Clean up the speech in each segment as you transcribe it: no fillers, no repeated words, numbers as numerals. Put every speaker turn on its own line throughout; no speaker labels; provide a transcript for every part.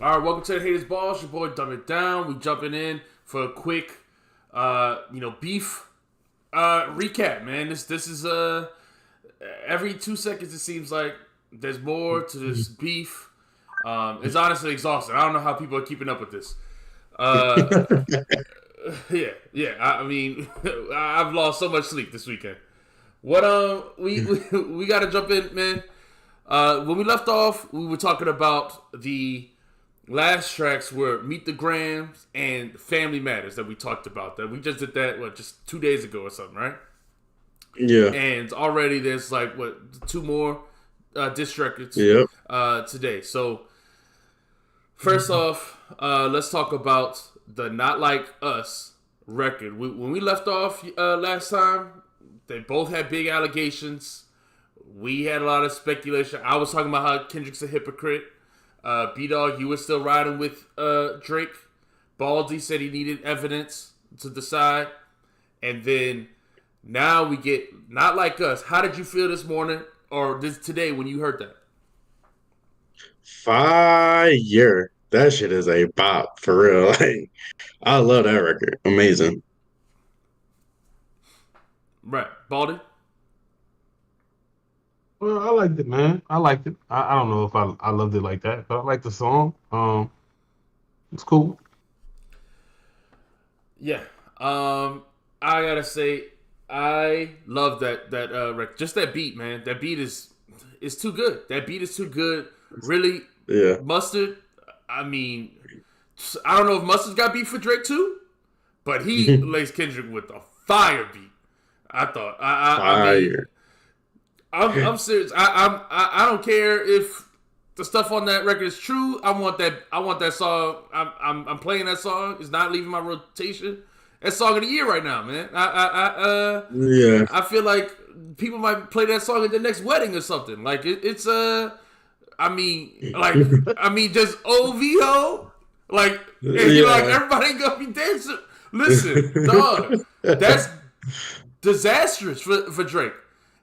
All right, welcome to the Haters Balls. Your boy Dumb It Down. We jumping in for a quick, beef recap, man. This is every 2 seconds it seems like there's more to this beef. It's honestly exhausting. I don't know how people are keeping up with this. Uh, yeah. I mean, I've lost so much sleep this weekend. What we got to jump in, man. When we left off, we were talking about the last tracks were Meet the Grams and Family Matters that we talked about. That we just did that just 2 days ago or something, right?
Yeah.
And already there's two more diss records
Yep.
today. So first off, let's talk about the Not Like Us record. When we left off last time, they both had big allegations. We had a lot of speculation. I was talking about how Kendrick's a hypocrite. B-Dog, you were still riding with Drake. Baldy said he needed evidence to decide. And then now we get Not Like Us. How did you feel this morning or this today when you heard that?
Fire. That shit is a bop for real. Like, I love that record. Amazing.
Right. Baldy?
Well, I liked it, man. I liked it. I don't know if I loved it like that, but I like the song. It's cool.
Yeah. I gotta say, I love that record. Just that beat, man. That beat is too good. That beat is too good. Really,
Yeah.
Mustard. I mean, I don't know if Mustard's got beat for Drake too, but he lays Kendrick with a fire beat. I thought. I mean,
Fire.
I'm serious. I don't care if the stuff on that record is true. I want that song. I'm playing that song. It's not leaving my rotation. That song of the year right now, man.
Yeah.
I feel like people might play that song at the next wedding or something. Like it's just OVO. Like like
Yeah.
everybody gonna be dancing. Listen, dog, that's disastrous for Drake.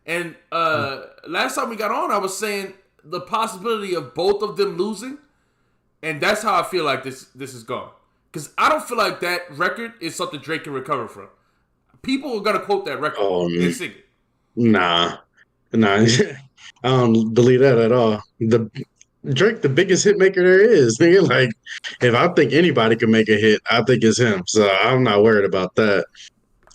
And last time we got on, I was saying the possibility of both of them losing, and that's how I feel like this is going. Because I don't feel like that record is something Drake can recover from. People are gonna quote that record
Oh,
and sing it.
nah. Nah. I don't believe that at all. The Drake, the biggest hit maker there is. Nigga, like, if I think anybody can make a hit, I think it's him. So I'm not worried about that.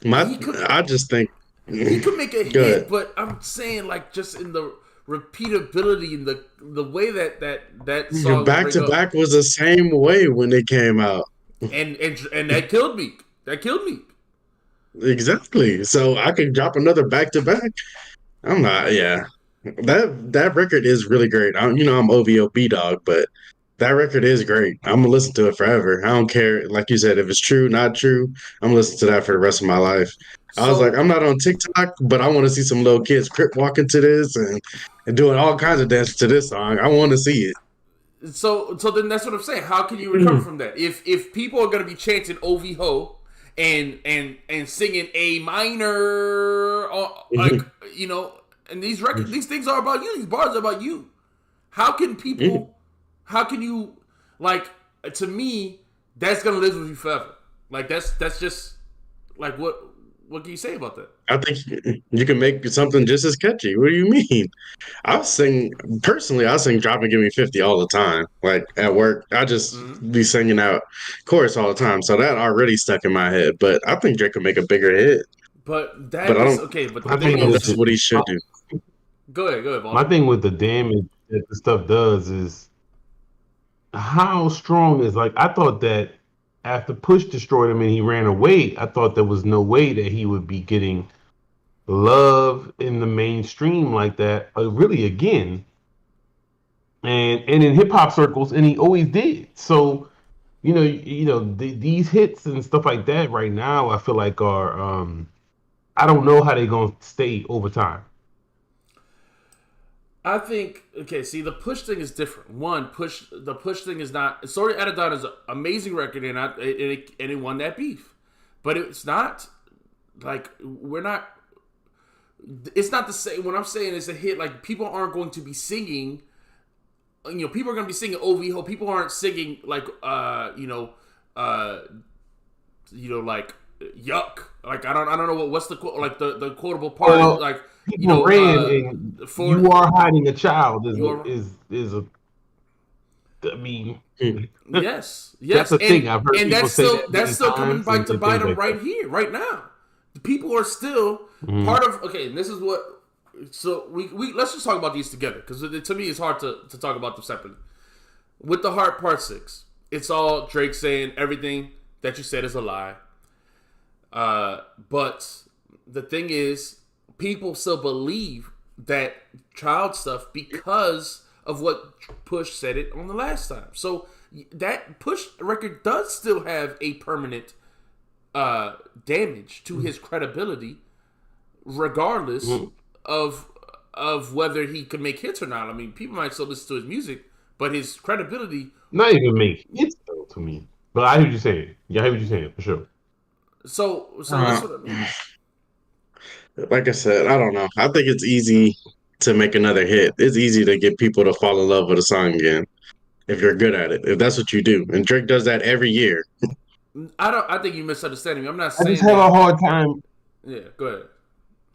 My,
He could
I just think,
he could make a hit,
good.
but I'm saying like just in the repeatability and the way that song will
Back
bring
to
up,
back was the same way when it came out.
and that killed me. That killed me.
Exactly. So I could drop another back to back. I'm not. Yeah, that record is really great. I'm OVOB dog, but that record is great. I'm gonna listen to it forever. I don't care. Like you said, if it's true, not true, I'm gonna listen to that for the rest of my life. I was like,
So
I'm not on TikTok, but I want to see some little kids crip walking to this and doing all kinds of dances to this song. I want to see
so then that's what I'm saying. How can you recover
it.
from that? If people are gonna be chanting OV ho and singing A minor or like and these things are about you, these bars are about you. How can people how can you like to me that's gonna live with you forever. Like that's just like what can you say about that?
I think you can make something just as catchy. What do you mean? I sing personally. I sing "Drop and Give Me 50" all the time. Like at work, I just
Mm-hmm.
be singing out chorus all the time. So that already stuck in my head. But I think Drake could make a bigger hit.
But
But
that
I
is
don't.
okay. But the
My
I don't
thing
thing
know if
with
this is
is,
the
what he should do.
go ahead,
my
Baldy.
thing with the damage that the stuff does is how strong is like I thought that after Push destroyed him and he ran away, I thought there was no way that he would be getting love in the mainstream like that really again and in hip hop circles, and he always did. So these hits and stuff like that right now, I feel like are I don't know how they're gonna stay over time.
I think okay. See, the push thing is different. The push thing is not. Sorry, Adidon is an amazing record, and it won that beef, but it's not like we're not. It's not the same. When I'm saying it's a hit, like people aren't going to be singing people are gonna be singing OVO. People aren't singing like like yuck. Like I don't know what's the the quotable part
Well,
like
people ran, and
for
you are hiding a child
you're
is a. I mean,
yes,
that's a thing. I've heard
and
people say that
that's
many
still coming
times
back to
and
bite
things
them
like
right
that.
here, right now. The people are still part of and this is what. So we let's just talk about these together because to me it's hard to talk about them separately. With the Heart Part 6, it's all Drake saying everything that you said is a lie. But the thing is, people still believe that child stuff because of what Push said it on the last time. So that Push record does still have a permanent damage to his credibility, regardless of whether he could make hits or not. I mean, people might still listen to his music, but his credibility.
Not even make hits though to me. But I hear what you're saying. Yeah, I hear what you're saying for sure.
So that's what I mean.
Like I said, I don't know. I think it's easy to make another hit. It's easy to get people to fall in love with a song again if you're good at it. If that's what you do, and Drake does that every year.
I think you misunderstanding me. I'm not
I just
saying
have
that.
a hard time.
Yeah, go ahead.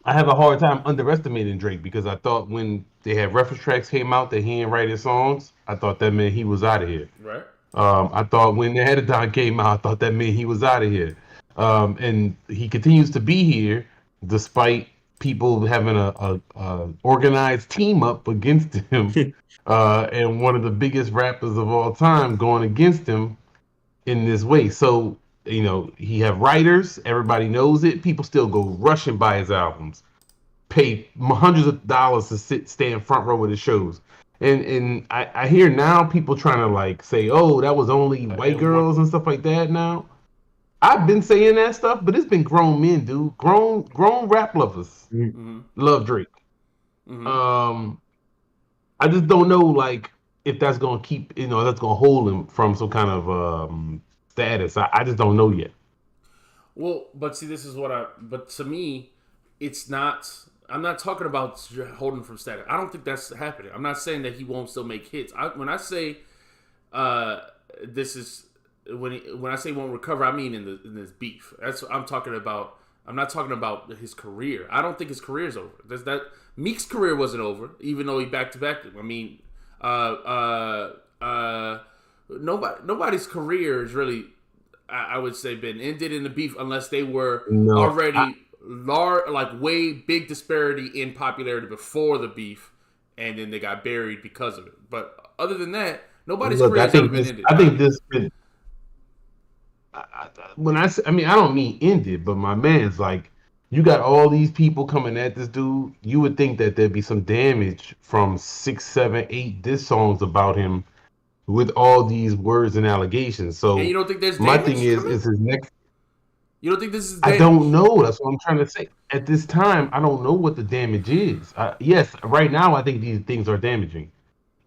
I have a hard time underestimating Drake because I thought when they had reference tracks came out that he didn't write his songs, I thought that meant he was out of here.
Right.
I thought when the Headadon came out, I thought that meant he was out of here. And he continues to be here despite people having a organized team up against him, and one of the biggest rappers of all time going against him in this way. So he have writers, everybody knows it. People still go rushing by his albums, pay hundreds of dollars to stand front row with his shows. And I hear now people trying to like say, oh, that was only white girls and stuff like that. Now I've been saying that stuff, but it's been grown men, dude. Grown rap lovers love Drake. I just don't know like if that's gonna keep that's gonna hold him from some kind of status. I just don't know yet.
Well, but see, but to me, it's not. I'm not talking about holding from status. I don't think that's happening. I'm not saying that he won't still make hits. When I say this is when I say won't recover, I mean in this beef. That's what I'm talking about. I'm not talking about his career. I don't think his career is over. Meek's career wasn't over, even though he back to back. I mean, nobody's career is really, I would say, been ended in the beef unless they were already way big disparity in popularity before the beef, and then they got buried because of it. But other than that, nobody's career has ever been ended.
I think this. When I don't mean ended, but my man's like, you got all these people coming at this dude. You would think that there'd be some damage from 6, 7, 8 diss songs about him with all these words and allegations. So
and you don't think there's
my
damage
thing is his next.
You don't think this is damage?
I don't know. That's what I'm trying to say. At this time, I don't know what the damage is. Yes, right now I think these things are damaging.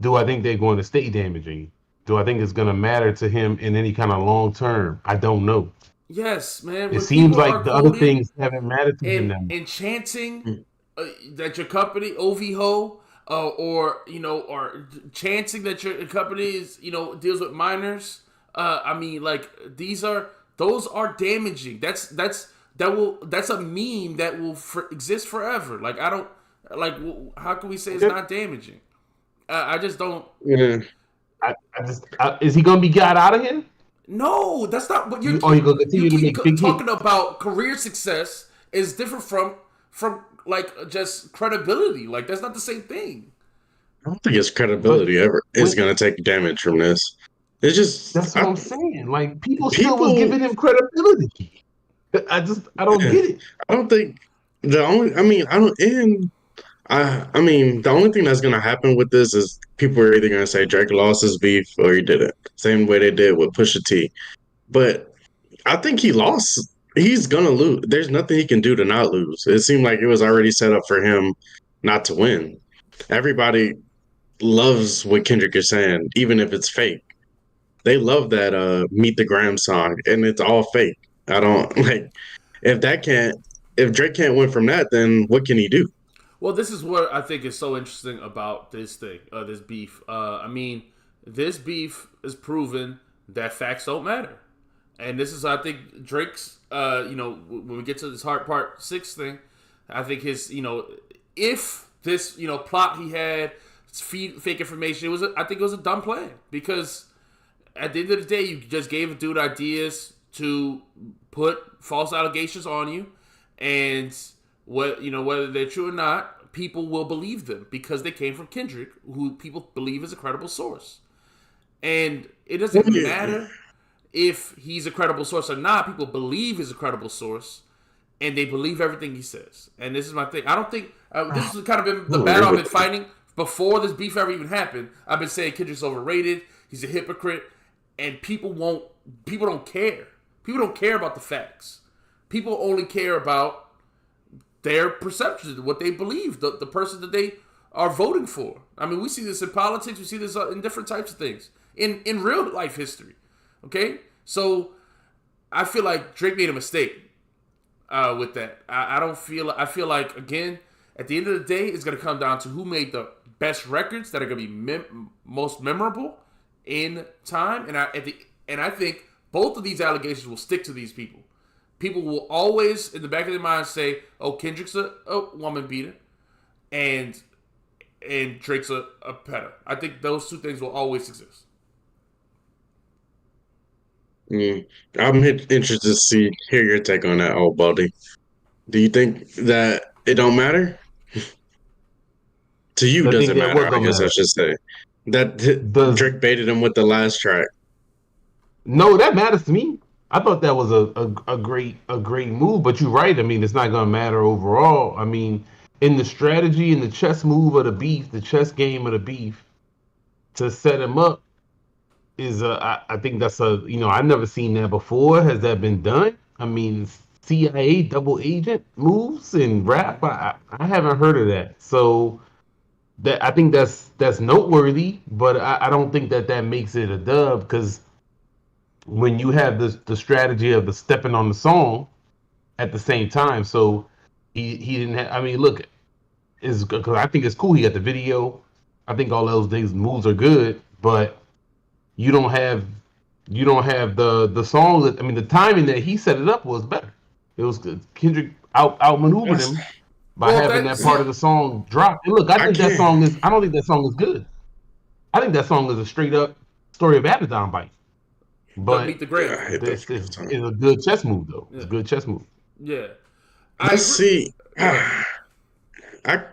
Do I think they're going to stay damaging? Do I think it's going to matter to him in any kind of long term? I don't know.
Yes, man.
It seems like the other things haven't mattered to him now.
And chanting that your company, OVO, or chanting that your company is, deals with minors. I mean, like those are damaging. That's a meme that will exist forever. Like how can we say it's not damaging? I just don't.
Yeah.
Is he gonna be got out of here?
No, that's not. But you
gonna continue to make big
talking
hits?
about career success is different from like just credibility. Like that's not the same thing.
I don't think his credibility is going to take damage from this. It's just
that's what I'm saying. Like people still was giving him credibility. I don't get it.
I don't think the only. I mean, I don't. And I mean, the only thing that's going to happen with this is people are either going to say Drake lost his beef or he didn't. Same way they did with Pusha T. But I think he lost. He's going to lose. There's nothing he can do to not lose. It seemed like it was already set up for him not to win. Everybody loves what Kendrick is saying, even if it's fake. They love that Meet the Graham song, and it's all fake. I don't like if Drake can't win from that, then what can he do?
Well, this is what I think is so interesting about this thing, this beef. I mean, this beef is proven that facts don't matter, and this is, I think, Drake's. When we get to this hard part 6 thing, I think his, if this, plot he had, feed fake information, I think it was a dumb plan because at the end of the day, you just gave a dude ideas to put false allegations on you, and whether they're true or not, people will believe them because they came from Kendrick, who people believe is a credible source. And it doesn't matter if he's a credible source or not. People believe he's a credible source, and they believe everything he says. And this is my thing. I don't think this has kind of been the battle I've been fighting before this beef ever even happened. I've been saying Kendrick's overrated. He's a hypocrite, and people don't care. People don't care about the facts. People only care about their perceptions, what they believe, the person that they are voting for. I mean, we see this in politics. We see this in different types of things. In real life history. Okay? So, I feel like Drake made a mistake with that. I feel like, again, at the end of the day, it's going to come down to who made the best records that are going to be most memorable in time. And I think both of these allegations will stick to these people. People will always, in the back of their mind, say, "Oh, Kendrick's a woman beater, and Drake's a pedo." I think those two things will always exist.
I'm interested to hear your take on that, old buddy. Do you think that it don't matter? To you,
I think
doesn't
that
matter.
was
I
gonna
guess I
matter.
should say that
Does
Drake baited him with the last track.
No, that matters to me. I thought that was a great move, but you're right. I mean, it's not gonna matter overall. I mean, in the strategy and the chess move of the beef, the chess game of the beef, to set him up is I think that's I've never seen that before. Has that been done? I mean, CIA double agent moves in rap. I haven't heard of that. So that I think that's noteworthy, but I don't think that makes it a dub because when you have the strategy of the stepping on the song at the same time. So he didn't have. I mean, look, is because I think it's cool. He got the video. I think all those things moves are good, but you don't have the song. That I mean, the timing that he set it up was better. It was good. Kendrick outmaneuvered
That's,
him by
Well,
having that part of the song drop. And look,
I can't.
I don't think that song is good. I think that song is a straight up story of Abadon bite.
Don't
But
meet the grave.
I hate that
this
fucking
is
song.
a good chess move, though. It's
Yeah,
a good chess move.
yeah. I
Let's
agree.
see.
Go ahead.
I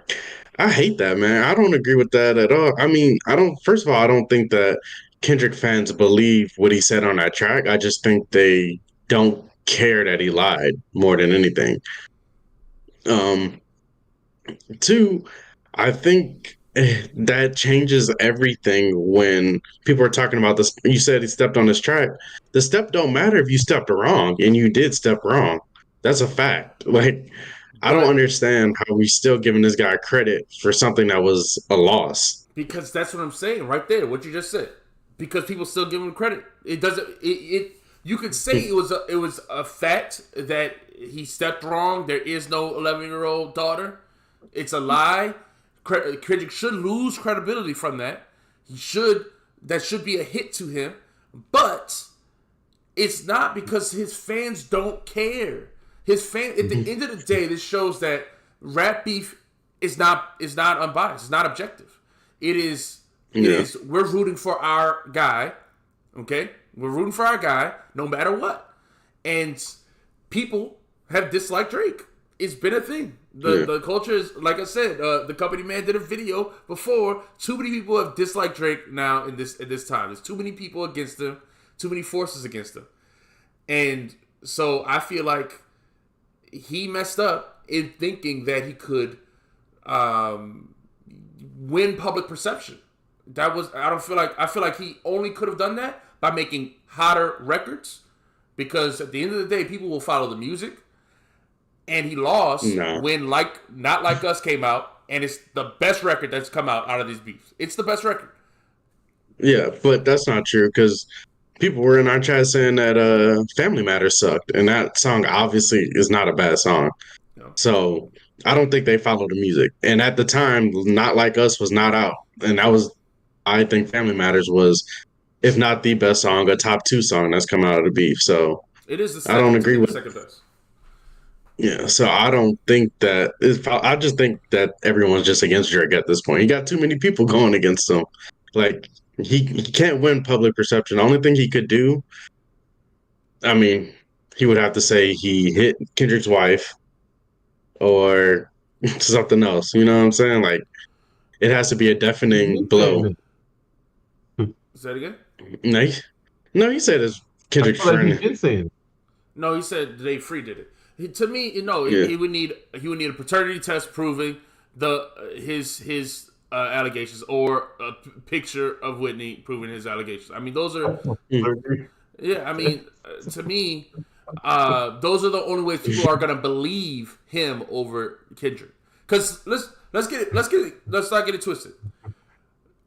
I hate that, man. I don't agree with that at all. I mean, I don't. First of all, I don't think that Kendrick fans believe what he said on that track. I just think they don't care that he lied more than anything. Um, Two, I think that changes everything when people are talking about this. You said he stepped on his track. The step don't matter if you stepped wrong, and you did step wrong. That's a fact. Like, I don't
But
understand how we still giving this guy credit for something that was a loss.
because that's what I'm saying right there. What you just said. Because people still give him credit. It doesn't. It you could say it was a fact that he stepped wrong. There is no 11-year-old daughter. It's a lie. Kendrick should lose credibility from that. He should. That should be a hit to him. But it's not because his fans don't care. His fan at the end of the day, this shows that rap beef is not unbiased. It's not objective. It is
Yeah.
we're rooting for our guy. Okay? We're rooting for our guy no matter what. And people have disliked Drake. It's been a thing. The culture is, like I said, the company man did a video before. Too many people have disliked Drake now in this time. There's too many people against him, too many forces against him. And so I feel like he messed up in thinking that he could win public perception. I feel like he only could have done that by making hotter records, because at the end of the day, people will follow the music. And he lost
No.
when Not Like Us came out, and it's the best record that's come out of these beefs. It's the best record.
Yeah, but that's not true because people were in our chat saying that Family Matters sucked, and that song obviously is not a bad song.
You know?
So I don't think they follow the music. And at the time, Not Like Us was not out. And that was, I think Family Matters was, if not the best song, a top two song that's come out of the beef. So
It is the
I don't
second to
agree
me, the
with,
second best.
yeah. So I don't think that, I just think that everyone's just against Drake at this point. He got too many people going against him. Like, he can't win public perception. The only thing he could do, I mean, he would have to say he hit Kendrick's wife or something else. You know what I'm saying? Like, it has to be a
He's
deafening
been saying
blow.
that.
Say that again.
No, no, he said it's
I
Kendrick's
feel like he's
friend.
been saying it.
No, he said Dave Free did it. To me, no,
Yeah,
he would need a paternity test proving the his allegations, or a picture of Whitney proving his allegations. I mean, those are yeah. I mean, to me, those are the only ways people are gonna believe him over Kendrick. Because let's not get it twisted.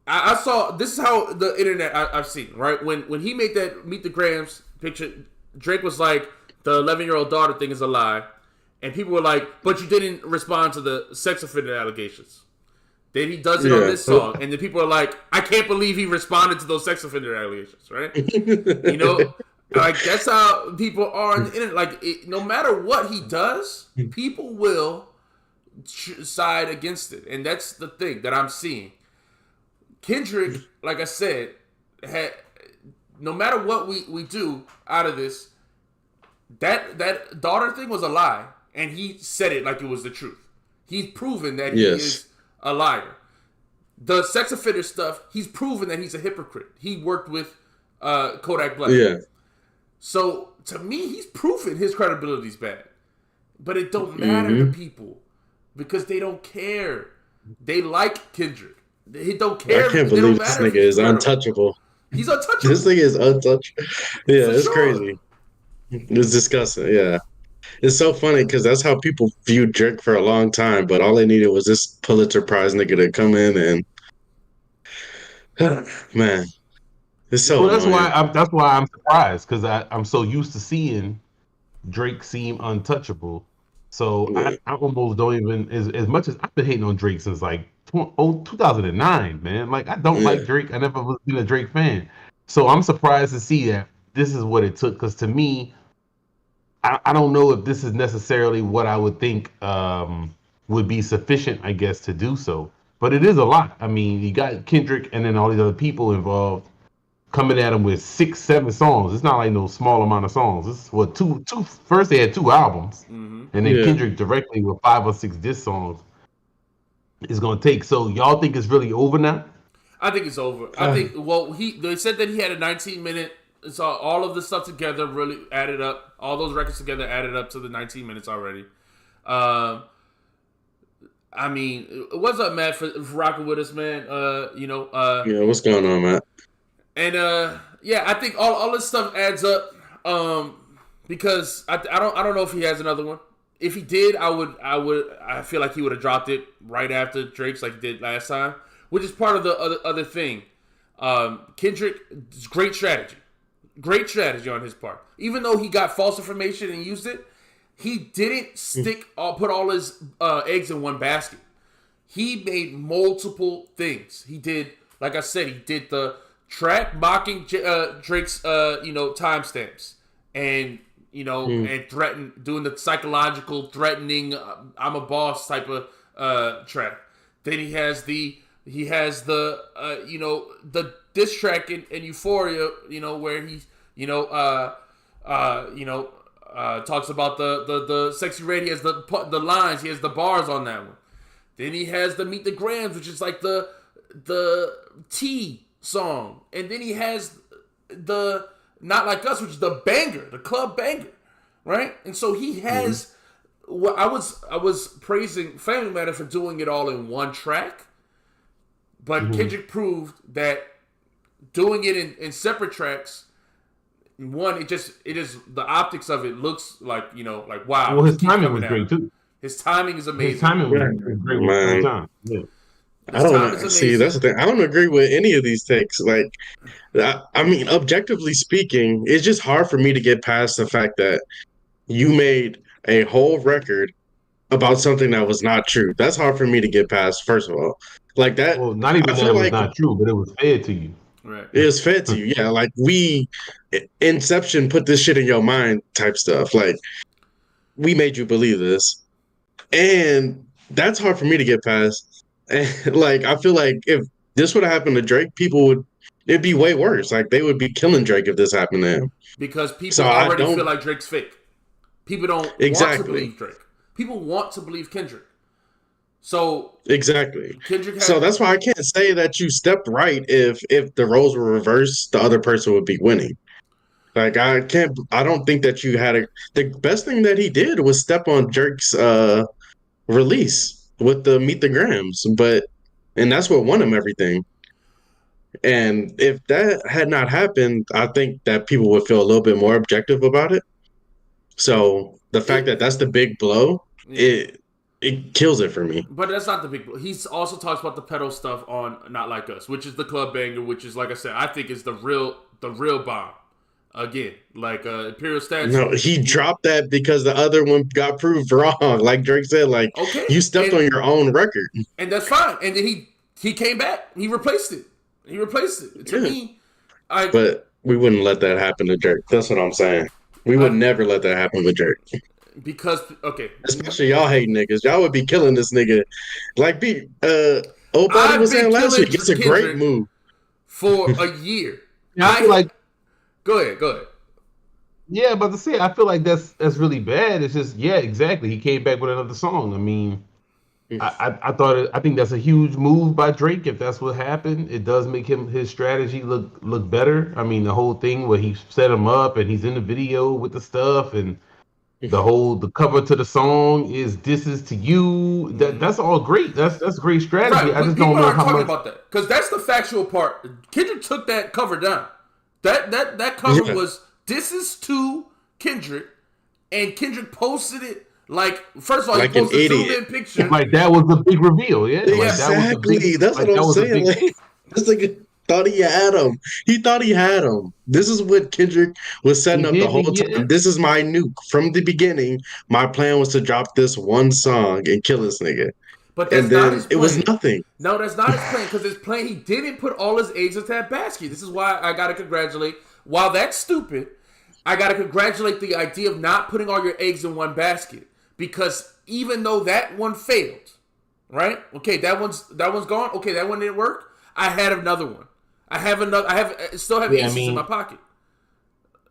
I saw, this is how the internet I've seen, right? When he made that Meet the Grams picture, Drake was like, the 11-year-old daughter thing is a lie, and people were like, but you didn't respond to the sex offender allegations. Then he does it on this song, and then people are like, I can't believe he responded to those sex offender allegations, right? You know, like, that's how people are on the internet. Like, no matter what he does, people will side against it, and that's the thing that I'm seeing. Kendrick, like I said, no matter what we do out of this, that daughter thing was a lie, and he said it like it was the truth. He's proven that he is a liar. The sex offender stuff, he's proven that he's a hypocrite. He worked with Kodak Black.
yeah.
So to me, he's proven his credibility's bad, but it don't matter to people because they don't care. They like Kendrick. They don't care.
I can't believe this nigga is untouchable.
He's untouchable.
This nigga is untouchable. Yeah, it's
sure.
crazy. It's disgusting. Yeah. It's so funny because that's how people viewed Drake for a long time, but all they needed was this Pulitzer Prize nigga to come in and man, it's so
Well, that's
annoying.
why I'm surprised, because I'm so used to seeing Drake seem untouchable. So
Yeah.
I almost don't even, as much as I've been hating on Drake since like 2009, man. Like, I don't like Drake. I never was been a Drake fan. So I'm surprised to see that this is what it took. Because to me, I don't know if this is necessarily what I would think would be sufficient, I guess, to do so. But it is a lot. I mean, you got Kendrick and then all these other people involved coming at him with 6, 7 songs. It's not like no small amount of songs. It's what two. First they had 2 albums, and then Kendrick directly with 5 or 6 diss songs. It's gonna take. So y'all think it's really over now?
I think it's over. I think. Well, they said that he had a 19-minute. So all of the stuff together really added up. All those records together added up to the 19 minutes already. I mean, what's up, Matt, for rocking with us, man?
Yeah, what's going on, Matt?
And yeah, I think all this stuff adds up. Because I don't know if he has another one. If he did, I feel like he would have dropped it right after Drake's, like he did last time, which is part of the other thing. Kendrick, great strategy on his part. Even though he got false information and used it, he didn't put all his eggs in one basket. He made multiple things. He did, like I said, he did the track mocking Drake's timestamps, and and doing the psychological threatening I'm a boss type of track. Then he has the the diss track in Euphoria, where he talks about the sexy lady, has the lines, he has the bars on that one. Then he has the Meet the Grams, which is like the T song, and then he has the Not Like Us, which is the banger, the club banger, right? And so he has. Well, I was praising Family Matter for doing it all in one track, but Kendrick proved that doing it in separate tracks. One, it is the optics of it looks like like wow.
Well, his timing was great too.
His timing is amazing.
His timing was great every time. Yeah.
I don't see. That's the thing. I don't agree with any of these takes. Like, I mean, objectively speaking, it's just hard for me to get past the fact that you made a whole record about something that was not true. That's hard for me to get past. First of all, like that,
Well, not
I
even that
feel
it was
like
not true, but it was fed to you.
Right.
it was fed to you. Yeah, like Inception put this shit in your mind type stuff. Like we made you believe this, and that's hard for me to get past. And like I feel like if this would have happened to Drake, people would it'd be way worse. Like they would be killing Drake if this happened to him.
Because
So
people
I
already feel
don't
like Drake's fake. People don't want to
exactly.
believe Drake. People want to believe Kendrick. So
Exactly.
Kendrick
So
had
that's why I can't say that you stepped right if the roles were reversed, the other person would be winning. Like I don't think that you had the best thing that he did was step on Jerk's release with the Meet the Grams, but and that's what won him everything. And if that had not happened, I think that people would feel a little bit more objective about it. So the fact
it.
that that's the big blow,
Yeah.
it kills it for me.
But that's not the big. He's also talks about the pedal stuff on Not Like Us, which is the club banger, which is like I said, I think is the real bomb. Again, like Imperial
No,
Statue.
he dropped that because the other one got proved wrong. Like Drake said, like
Okay,
you stepped on your own record.
and that's fine. And then he came back. He replaced it. He replaced it. To
Yeah.
me, I
But we wouldn't let that happen to Drake. That's what I'm saying. We would never let that happen with Drake.
because okay,
Especially y'all hate niggas. Y'all would be killing this nigga. Like old buddy
I've
was
been
saying last
killing
week. It's a great
Kendrick
move.
for a year.
Yeah, I feel like
Go ahead.
yeah, but to say I feel like that's really bad. It's just yeah, exactly. He came back with another song. I mean, I thought I think that's a huge move by Drake. If that's what happened, it does make his strategy look better. I mean, the whole thing where he set him up and he's in the video with the stuff and the cover to the song is "This is to you." That's all great. That's great strategy.
Right,
I
but
just
people
don't know
aren't
how
talking
much.
about that because that's the factual part. Kendrick took that cover down. That cover
Yeah.
was "This is to Kendrick," and Kendrick posted it like first of all
Like
he
an
posted a zoomed
idiot.
in picture.
Like that was a big reveal. Yeah, like that was a
Exactly.
big.
That's
Like
what
that
I'm
was a
saying.
big.
Like this nigga thought he had him. He thought he had him. This is what Kendrick was setting
He
up the
did.
whole
Yeah.
time. This is my nuke. From the beginning, my plan was to drop this one song and kill this nigga.
But
And
that's not
then
his
it was
plan.
nothing.
No, that's not his plan because his plan he didn't put all his eggs into that basket. This is why I gotta congratulate. While that's stupid, I gotta congratulate the idea of not putting all your eggs in one basket because even though that one failed, right? Okay, that one's gone. Okay, that one didn't work. I had another one. I still have
Yeah, I
aces in
mean,
my pocket.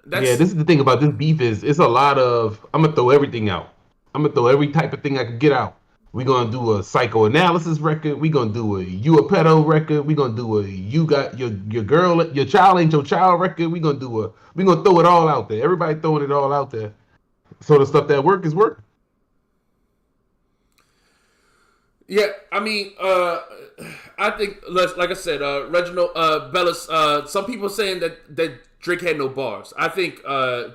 yeah.
That's
This is the thing about this beef is it's a lot of. I'm gonna throw everything out. I'm gonna throw every type of thing I could get out. We're gonna do a psychoanalysis record. We're gonna do a you a pedo record. We're gonna do a you got your girl your child ain't your child record. We're gonna throw it all out there. Everybody throwing it all out there. So the stuff that work is work.
yeah. I mean, I think like I said, Reginald Bellis. Some people saying that Drake had no bars. I think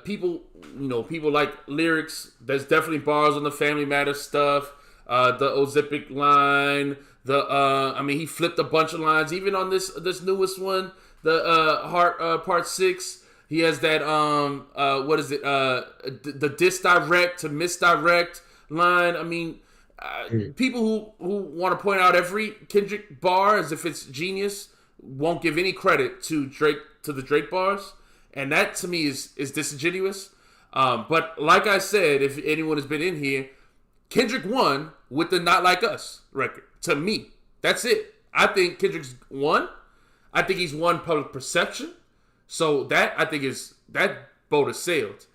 people like lyrics. There's definitely bars on the Family Matters stuff. The Ozempic line. I mean, he flipped a bunch of lines. Even on this newest one, the Heart Part 6. He has that what is it? The disdirect to misdirect line. I mean, people who want to point out every Kendrick bar as if it's genius won't give any credit to the Drake bars, and that to me is disingenuous. But like I said, if anyone has been in here, Kendrick won with the Not Like Us record. To me, that's it. I think Kendrick's won. I think he's won public perception. So that I think is that boat has sailed.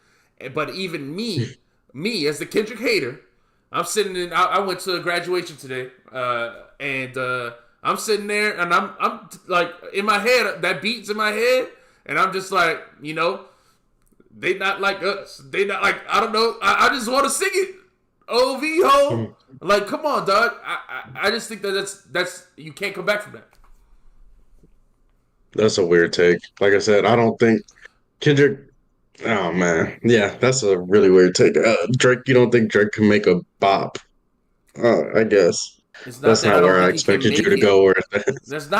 But even me as the Kendrick hater, I'm sitting in. I went to a graduation today, and I'm sitting there, and I'm like in my head, that beat's in my head, and I'm just like, they not like us. They not like I don't know. I just want to sing it. OV ho, like come on, dog. I just think that's you can't come back from that.
That's a weird take. Like I said, I don't think Kendrick. Oh man, yeah, that's a really weird take. Drake, you don't think Drake can make a bop? I guess
It's not
that's
that I
not
don't
where I
think he can
expected you
make
to
it.
go with that.
That's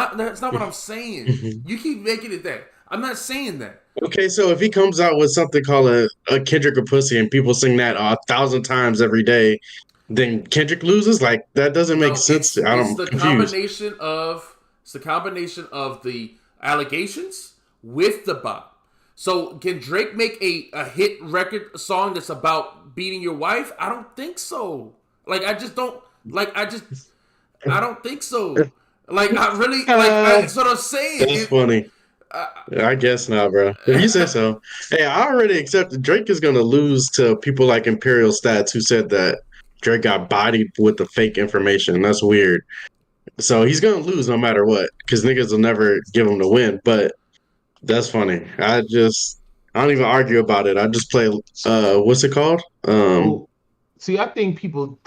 not what I'm saying. You keep making it that. I'm not saying that.
Okay, so if he comes out with something called a Kendrick a pussy and people sing that 1,000 times every day, then Kendrick loses. Like that doesn't make
No,
sense. I'm confused.
it's the combination of the allegations with the bop. So can Drake make a hit record song that's about beating your wife? I don't think so. Like I don't think so. Like I really that's what I'm saying.
That's funny. I guess not, bro. If you say so. Hey, I already accepted Drake is going to lose to people like Imperial Stats who said that Drake got bodied with the fake information. That's weird. So he's going to lose no matter what because niggas will never give him the win. But that's funny. I don't even argue about it. I just play, what's it called?
So, see, I think people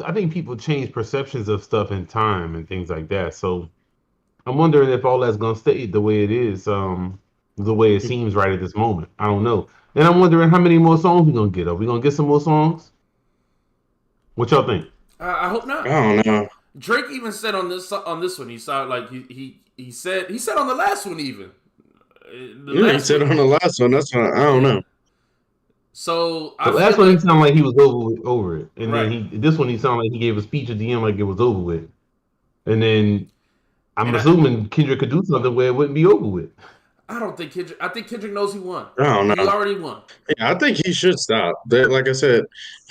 change perceptions of stuff in time and things like that. So I'm wondering if all that's gonna stay the way it is, the way it seems right at this moment. I don't know. And I'm wondering how many more songs we gonna get. Are we gonna get some more songs? What y'all think?
I hope
I
not.
don't know.
Drake even said on this one, he sounded like he said on the last one even. The
Yeah, he
last
said
one.
on the last one. That's why I don't know.
So
The
I
last
feel
one he
like
sounded like he was over it, and then
right.
this one he sounded like he gave a speech at the end like it was over with. And then I'm
And
assuming Kendrick could do something where it wouldn't be over with.
I don't think Kendrick. I think Kendrick knows he won.
I don't
He
know.
already won
Yeah, I think he should stop. Like I said,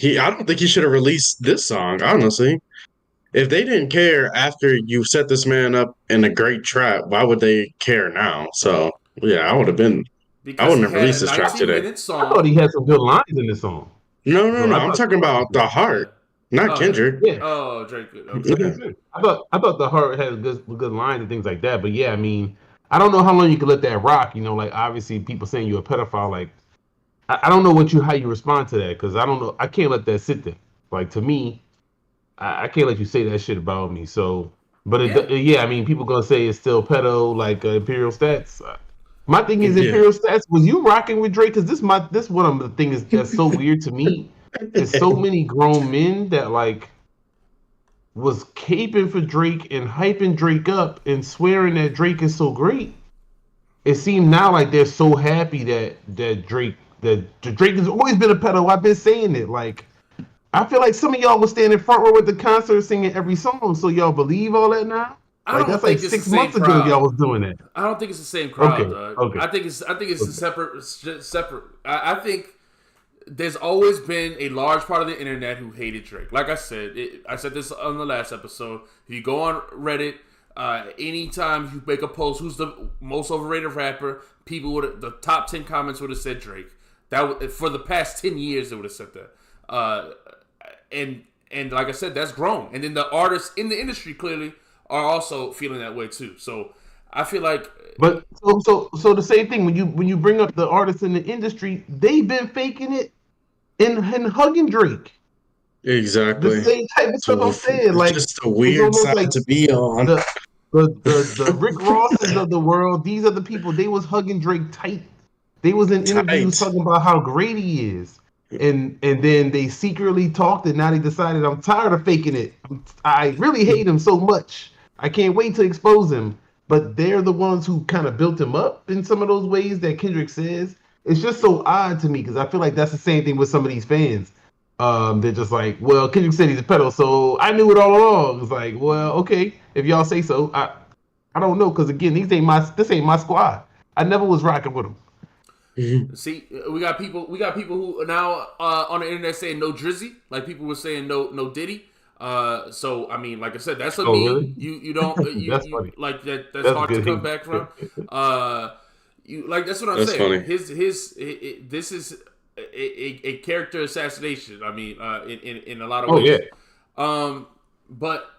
I don't think he should have released this song, honestly. If they didn't care after you set this man up in a great trap, why would they care now? So yeah, I
because
wouldn't
he
have
had
released
a
this track
19
today.
minute
I thought
song.
he had some good lines in this song.
No, no,
So
no.
I
I'm
thought
talking about the
Yeah.
heart, not
Oh yeah.
Kendrick.
yeah,
Oh Drake. Okay.
Yeah.
I thought the heart had good lines and things like that. But yeah, I mean, I don't know how long you can let that rock. You know, like obviously people saying you're a pedophile. Like I don't know how you respond to that because I don't know. I can't let that sit there. Like to me, I can't let you say that shit about me. So, but
Yeah.
yeah, I mean, people gonna say it's still pedo like Imperial Stats. My thing is
Yeah.
Imperial Stats. Was you rocking with Drake? Because this one of the things that's so weird to me. Is so many grown men that like was caping for Drake and hyping Drake up and swearing that Drake is so great. It seemed now like they're so happy that Drake has always been a pedo. I've been saying it. Like I feel like some of y'all was standing front row at the concert singing every song. So y'all believe all that now?
I
Like
don't
that's like
think it's the
6 months
same
ago y'all
crowd.
was doing that.
I don't think it's the same crowd,
Okay,
dog.
okay,
I think it's a
okay.
separate. I think there's always been a large part of the internet who hated Drake. Like I said, I said this on the last episode. If you go on Reddit, anytime you make a post, who's the most overrated rapper, the top 10 comments would have said Drake. For the past 10 years, they would have said that. And like I said, that's grown. And then the artists in the industry clearly are also feeling that way too. So I feel like
But so the same thing when you bring up the artists in the industry, they've been faking it and hugging Drake. The
Exactly.
same type of stuff
So
I'm saying.
it's
Like
just a
it's
weird
almost
side
like
to be on.
the the Rick Rosses of the world. These are the people they was hugging Drake tight. They was in interviews
Tight.
talking about how great he is. And then they secretly talked and now they decided I'm tired of faking it. I really hate him so much. I can't wait to expose him. But they're the ones who kind of built him up in some of those ways that Kendrick says. It's just so odd to me because I feel like that's the same thing with some of these fans. They're just like, well, Kendrick said he's a pedo, so I knew it all along. It's like, well, okay, if y'all say so. I don't know because again, this ain't my squad. I never was rocking with them.
see, we got people who are now on the internet saying no Drizzy, like people were saying no Diddy. So I mean, like I said, that's a
Oh,
meme.
really?
You don't
That's
you
funny.
like that. That's
That's
hard to come
good.
back from. You like that's what I'm
That's
saying.
funny.
This is a character assassination. I mean, in a lot of
Oh
ways.
yeah.
But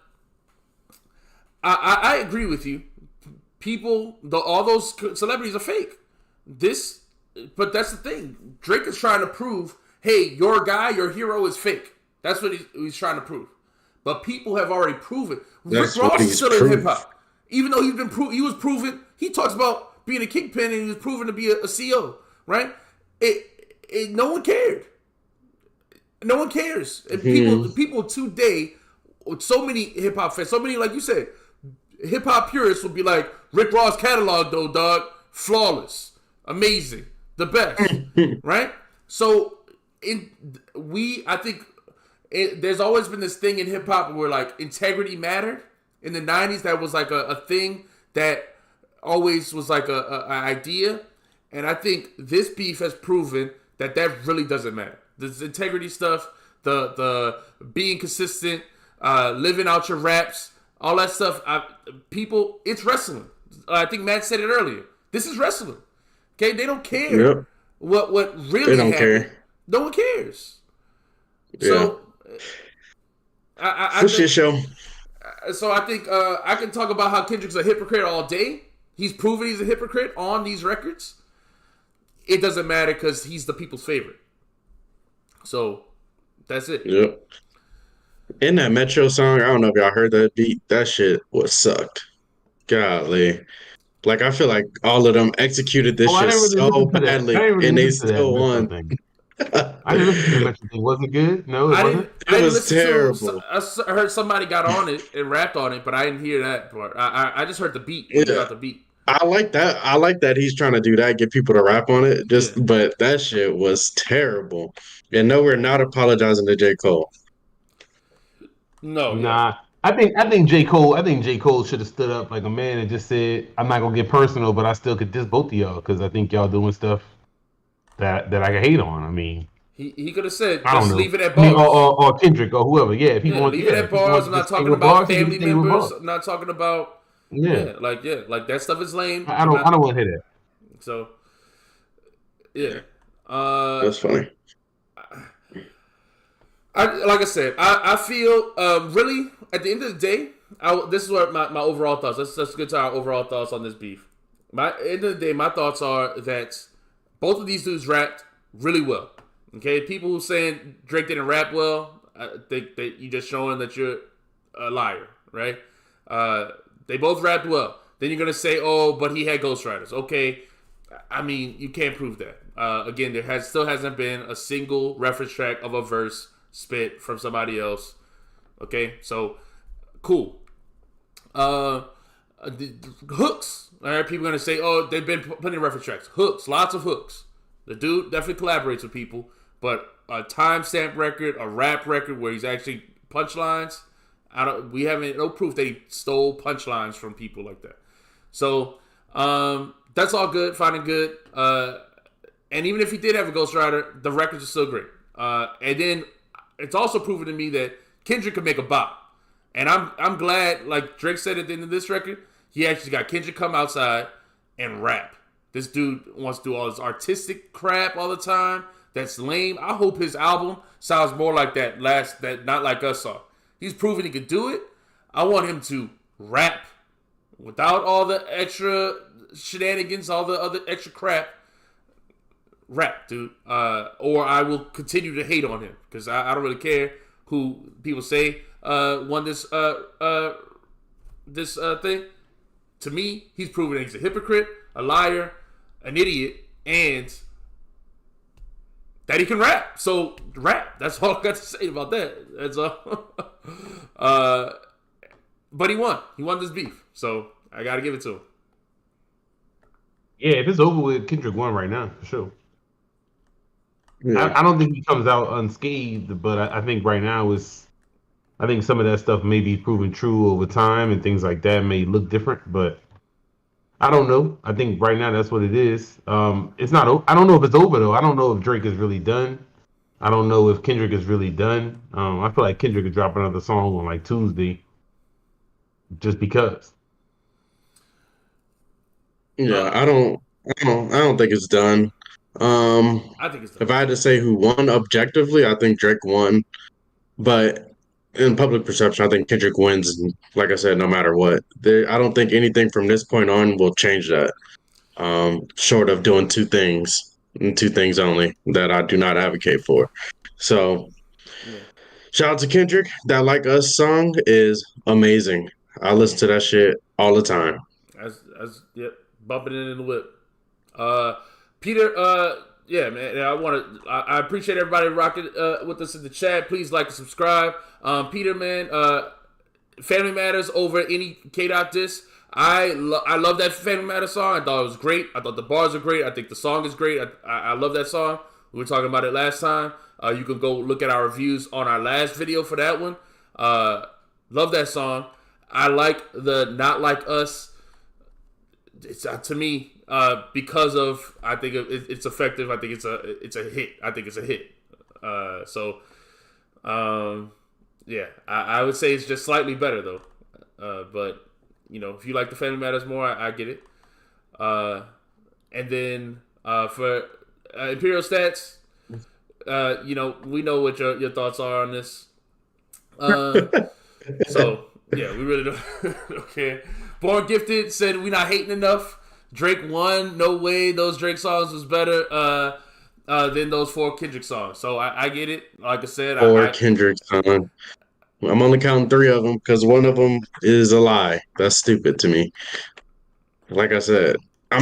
I agree with you. All those celebrities are fake. But that's the thing. Drake is trying to prove, hey, your guy, your hero is fake. That's what he's trying to prove. But people have already proven. Rick
That's what
Ross is
he's
still in hip
proved.
hop, even though he was proven. He talks about being a kingpin and he was proven to be a CEO, right? No one cared. No one cares. And people today, with so many hip hop fans, so many like you said, hip hop purists will be like, Rick Ross catalog though, dog, flawless, amazing, the best, right? So I think there's always been this thing in hip hop where like integrity mattered in the '90s. That was like a thing that always was like a idea, and I think this beef has proven that really doesn't matter. This integrity stuff, the being consistent, living out your raps, all that stuff. People, it's wrestling. I think Matt said it earlier. This is wrestling. Okay, they don't care what really
they don't
happened.
care.
No one cares.
Yeah.
So I
It's a shit show.
So I think I can talk about how Kendrick's a hypocrite all day. He's proven he's a hypocrite on these records. It doesn't matter because he's the people's favorite. So that's it.
Yep. In that Metro song, I don't know if y'all heard that beat. That shit was sucked. Golly. Like, I feel like all of them executed this
I
shit
didn't really
so
listen to that. I
badly,
didn't really
and they
listen to that
still
Metro
won.
thing. I didn't listen to the Metro thing. Was it good? No, it wasn't.
It was terrible.
I heard somebody got on it and rapped on it, but I didn't hear that part. I just heard the beat.
Yeah.
Got the beat.
I like that. I like that he's trying to do that, get people to rap on it. But that shit was terrible. And no, we're not apologizing to J. Cole.
No,
Nah. I think J. Cole should have stood up like a man and just said, I'm not gonna get personal, but I still could diss both of y'all because I think y'all doing stuff that I can hate on. I mean,
he could have said,
I don't
just
know.
leave it at bars.
Or Kendrick or whoever. Yeah, if he wants,
leave it at bars. I'm not talking about family members. I'm not talking about like that stuff is lame.
I don't want to hear that.
So yeah,
That's funny.
Like I said, I feel really at the end of the day, this is what my overall thoughts. Let's get to our overall thoughts on this beef. End of the day, my thoughts are that both of these dudes rapped really well. Okay, people who saying Drake didn't rap well, I think that you just showing that you're a liar, right? They both rapped well. Then you're gonna say, oh, but he had ghostwriters. Okay, I mean you can't prove that. Again, still hasn't been a single reference track of a verse spit from somebody else. Okay, so cool. The hooks. All right, people are gonna say, "Oh, they've been plenty of reference tracks, hooks, lots of hooks." The dude definitely collaborates with people, but a timestamp record, a rap record where he's actually punchlines. We haven't no proof that he stole punchlines from people like that. So that's all good, fine and good. And even if he did have a ghostwriter, the records are still great. And then it's also proven to me that Kendrick could make a bop. And I'm glad, like Drake said at the end of this record, he actually got Kendrick come outside and rap. This dude wants to do all this artistic crap all the time. That's lame. I hope his album sounds more like that Not Like Us song. He's proven he could do it. I want him to rap without all the extra shenanigans, all the other extra crap. Rap, dude. Or I will continue to hate on him because I don't really care who people say won this thing. To me, he's proven he's a hypocrite, a liar, an idiot, and that he can rap. So rap. That's all I got to say about that. That's all. But he won. He won this beef. So I got to give it to him.
Yeah, if it's over with, Kendrick won right now for sure.
Yeah.
I don't think he comes out unscathed, but I think right now I think some of that stuff may be proven true over time and things like that may look different, but I don't know. I think right now that's what it is. It's not. I don't know if it's over though. I don't know if Drake is really done. I don't know if Kendrick is really done. I feel like Kendrick could drop another song on like Tuesday, just because.
Yeah, I don't think it's done.
I think it's done.
If I had to say who won objectively, I think Drake won. But in public perception, I think Kendrick wins. Like I said, no matter what, I don't think anything from this point on will change that. Short of doing two things and two things only that I do not advocate for. So, shout out to Kendrick. That Like Us song is amazing. I listen to that shit all the time.
Yep, bumping it in the whip. Peter, yeah, man, I appreciate everybody rocking with us in the chat. Please like and subscribe. Peter, man, Family Matters over any K-Dot diss. I love that Family Matters song. I thought it was great. I thought the bars are great. I think the song is great. I love that song. We were talking about it last time. You can go look at our reviews on our last video for that one. Love that song. I like the Not Like Us. It's to me because of I think it's effective. I think it's a hit. I think it's a hit. Yeah, I would say it's just slightly better though. But if you like the Family Matters more, I get it. And then for Imperial Stats, we know what your thoughts are on this. So yeah, we really don't care. Born Gifted said we not hating enough. Drake won. No way those Drake songs was better than those 4 Kendrick songs. So I get it. Like I said,
4 Kendrick songs. I'm only counting 3 of them because one of them is a lie. That's stupid to me. Like I said, they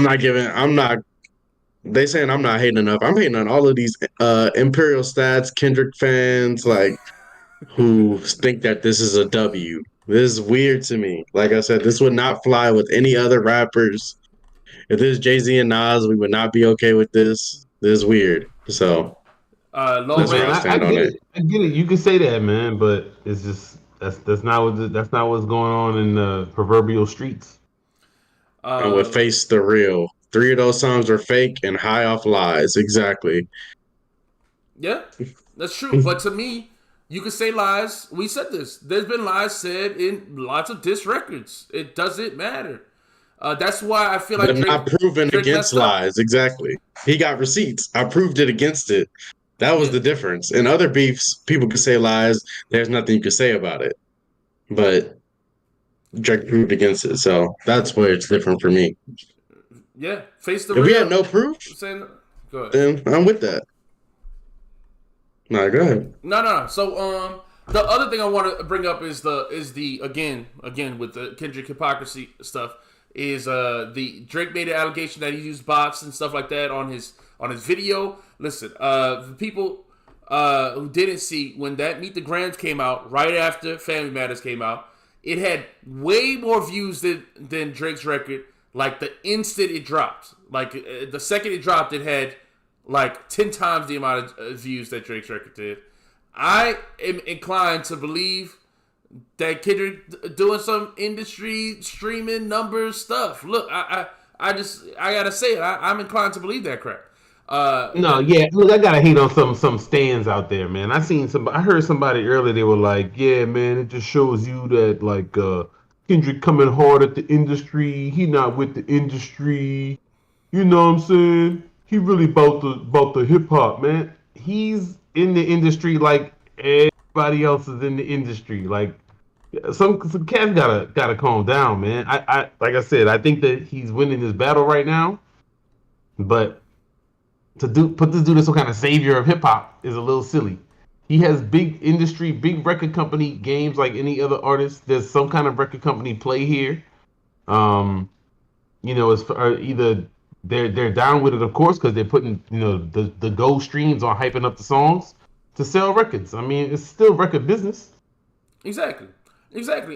saying I'm not hating enough. I'm hating on all of these Imperial Stats, Kendrick fans, like, who think that this is a W. This is weird to me. Like I said, this would not fly with any other rappers. If this is Jay-Z and Nas, we would not be okay with this. This is weird. So
that's
where I stand on it. I get it. You can say that, man, but it's just that's not what's going on in the proverbial streets.
I would face the real. 3 of those songs are fake and high off lies. Exactly.
Yeah, that's true. But to me, you can say lies. We said this. There's been lies said in lots of diss records. It doesn't matter. That's why I feel like
Drake, not proven against lies. Exactly. He got receipts. I proved it against it. That was the difference. In other beefs, people could say lies. There's nothing you could say about it. But Drake proved against it. So that's where it's different for me.
Yeah. Face the
real. If we had no proof,
go ahead.
Then I'm with that. No, go ahead.
No. So the other thing I want to bring up is the again with the Kendrick hypocrisy stuff is the Drake made an allegation that he used bots and stuff like that on his video. Listen, the people who didn't see when that Meet the Grams came out right after Family Matters came out, it had way more views than Drake's record. Like the instant it dropped, like the second it dropped, it had like 10 times the amount of views that Drake's record did. I am inclined to believe that Kendrick doing some industry streaming numbers stuff. Look, I gotta say it. I'm inclined to believe that crap.
Look, I gotta hate on some stands out there, man. I heard somebody earlier. They were like, "Yeah, man, it just shows you that like Kendrick coming hard at the industry. He not with the industry. You know what I'm saying? He really about the hip hop, man. He's in the industry like everybody else is in the industry. Like some cats gotta calm down, man. I like I said, I think that he's winning this battle right now, but put this dude as some kind of savior of hip hop is a little silly. He has big industry, big record company games like any other artist. There's some kind of record company play here. It's either they're down with it, of course, because they're putting the go streams on hyping up the songs to sell records. I mean, it's still record business.
Exactly,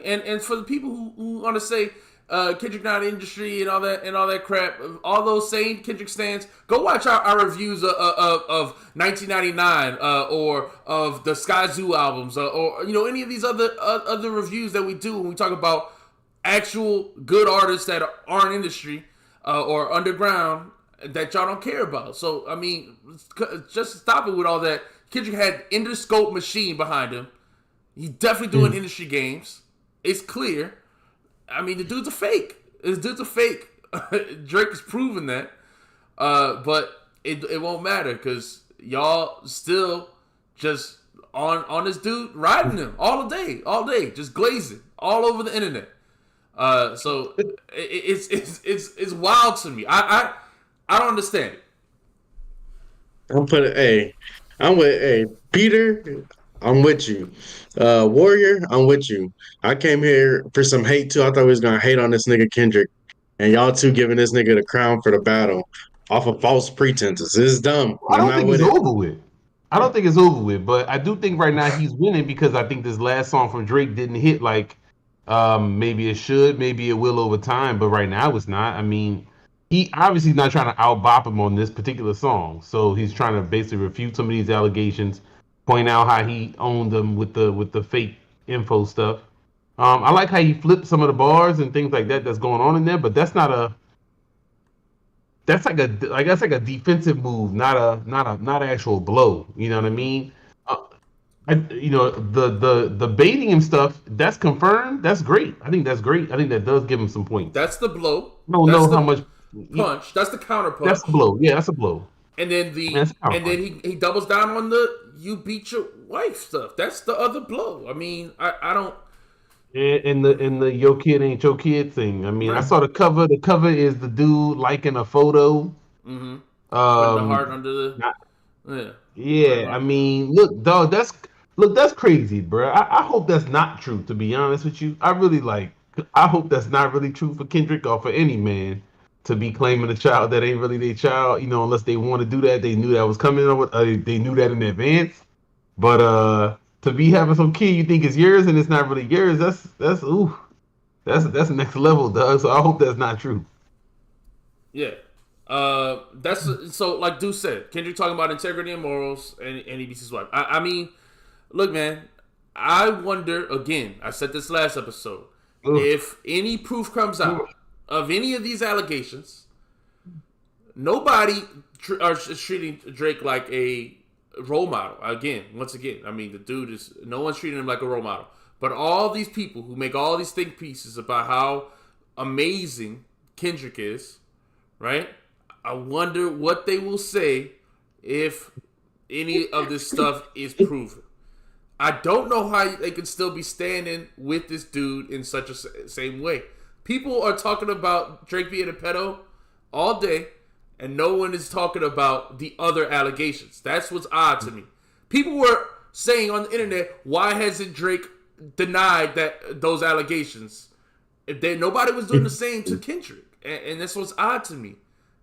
and for the people who want to say Kendrick Not industry and all that crap, all those same Kendrick stands, go watch our reviews of 1999 or of the Sky Zoo albums or any of these other reviews that we do when we talk about actual good artists that aren't industry or underground that y'all don't care about. So I mean, just stop it with all that. Kendrick had Interscope Machine behind him. He's definitely doing industry games. It's clear. I mean, the dude's a fake. This dude's a fake. Drake has proven that. But it won't matter because y'all still just on this dude, riding him all day, just glazing all over the internet. So it's wild to me. I don't understand it.
I'm with Peter. I'm with you. Warrior, I'm with you. I came here for some hate too. I thought we was gonna hate on this nigga Kendrick. And y'all two giving this nigga the crown for the battle off of false pretenses. This is dumb.
I don't think it's over with. I don't think it's over with, but I do think right now he's winning because I think this last song from Drake didn't hit like maybe it should, maybe it will over time, but right now it's not. I mean, he obviously not trying to out-bop him on this particular song. So he's trying to basically refute some of these allegations, point out how he owned them with the fake info stuff. I like how he flipped some of the bars and things like that that's going on in there, but that's like a defensive move, not an actual blow. You know what I mean? Uh, the baiting and stuff that's confirmed. That's great. I think that's great. I think that does give him some points.
That's the blow.
I don't
That's
know
the
how much
punch. That's the counter punch.
that's a blow. Yeah, that's a blow.
And then he doubles down on the "you beat your wife" stuff. That's the other blow. I mean, I don't.
And the your kid ain't your kid thing. I mean, I saw the cover. The cover is the dude liking a photo.
Mm-hmm. Putting the heart under the.
Yeah. I mean, look, dog. That's crazy, bro. I hope that's not true. To be honest with you, I hope that's not really true for Kendrick or for any man to be claiming a child that ain't really their child. You know, unless they want to do that, they knew that was coming. Or they knew that in advance. But to be having some kid you think is yours and it's not really yours, that's next level, dog. So I hope that's not true.
Yeah. That's so like Deuce said, Kendrick talking about integrity and morals, and he beats his wife. I mean, look, man, I wonder again. I said this last episode. If any proof comes out of any of these allegations, nobody is treating Drake like a role model. Once again, I mean, the dude is, no one's treating him like a role model. But all these people who make all these think pieces about how amazing Kendrick is, right? I wonder what they will say if any of this stuff is proven. I don't know how they can still be standing with this dude in such a same way. People are talking about Drake being a pedo all day, and no one is talking about the other allegations. That's what's odd to me. People were saying on the internet, why hasn't Drake denied those allegations? Nobody was doing the same to Kendrick. And that's what's odd to me.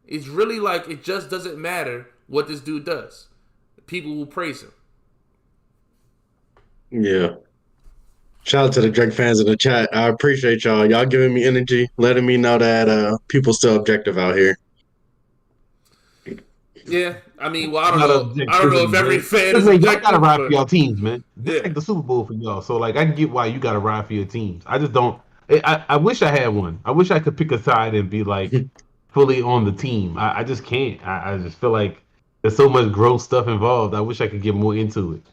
It's really like it just doesn't matter what this dude does. People will praise him.
Yeah. Shout out to the Drake fans in the chat. I appreciate y'all. Y'all giving me energy, letting me know that people still objective out here.
Yeah, I mean, well, I don't know if every fan is
y'all
objective.
gotta ride for y'all teams, man. This like the Super Bowl for y'all. So like, I can get why you gotta ride for your teams. I just don't. I wish I had one. I wish I could pick a side and be like fully on the team. I just can't. I just feel like there's so much gross stuff involved. I wish I could get more into it.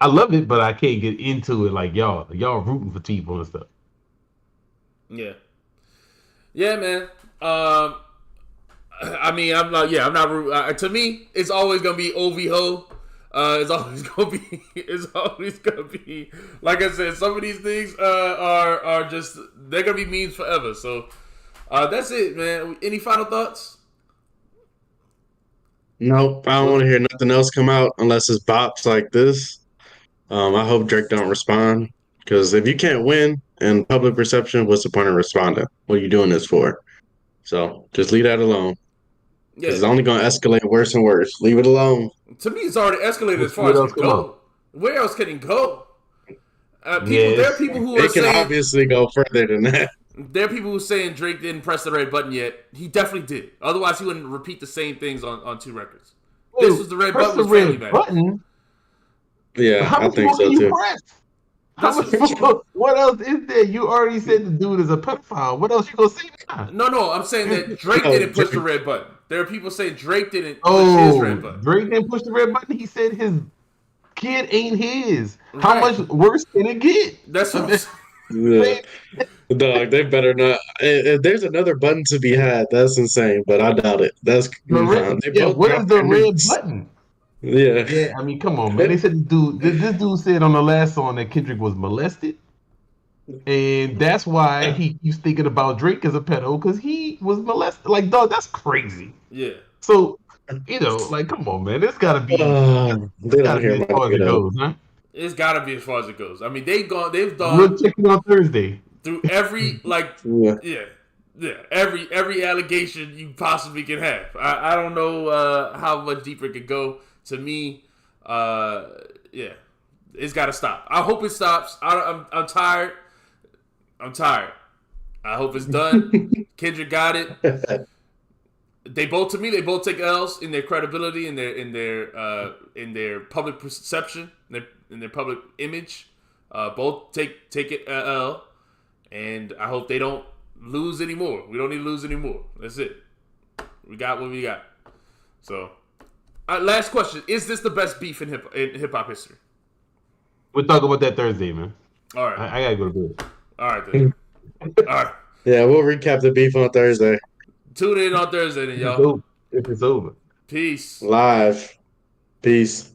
I love it, but I can't get into it like y'all. Y'all rooting for people and stuff.
Yeah. Yeah, man. I mean, I'm not. To me, it's always gonna be OVO. It's always gonna be. Like I said, some of these things are just, they're gonna be memes forever. So that's it, man. Any final thoughts?
Nope, I don't want to hear nothing else come out unless it's bops like this. I hope Drake don't respond, because if you can't win in public perception, what's the point of responding? What are you doing this for? So just leave that alone.
Yeah.
It's only going to escalate worse and worse. Leave it alone.
To me, it's already escalated as far as it can go. Where else can it go? There are people who are saying
it can obviously go further than that.
There are people who are saying Drake didn't press the red button yet. He definitely did. Otherwise, he wouldn't repeat the same things on two records. This was the red button. Was Family Matters.
Yeah, I think so too.
What else is there? You already said the dude is a pedophile. What else you gonna say now?
No, I'm saying that Drake didn't push the red button. There are people saying Drake didn't push his red button.
Drake didn't push the red button. He said his kid ain't his. Right. How much worse can it get?
That's what I'm saying.
Yeah. Dog, they better not. If there's another button to be had, that's insane, but I doubt it. That's
what is the red button?
Yeah.
I mean, come on, man. They said this dude said on the last song that Kendrick was molested, and that's why he keeps thinking about Drake as a pedo, because he was molested. Like, dog, that's crazy.
Yeah.
So, like, come on, man. It's gotta be.
They don't hear
as far as it goes, huh?
It's gotta be as far as it goes. I mean, they've gone.
We'll check it on Thursday.
Through every every allegation you possibly can have. I don't know how much deeper it could go. To me, it's got to stop. I hope it stops. I'm tired. I I hope it's done. Kendrick got it. They both take L's in their credibility, in their public perception, in their public image. Both take it L, and I hope they don't lose anymore. We don't need to lose anymore. That's it. We got what we got. So, last question: is this the best beef in hip hop history?
We'll talk about that Thursday, man.
All right,
I gotta go to bed.
all right, then. All right.
Yeah, we'll recap the beef on Thursday.
Tune in on Thursday, then, y'all.
If it's over.
Peace.
Live. Peace.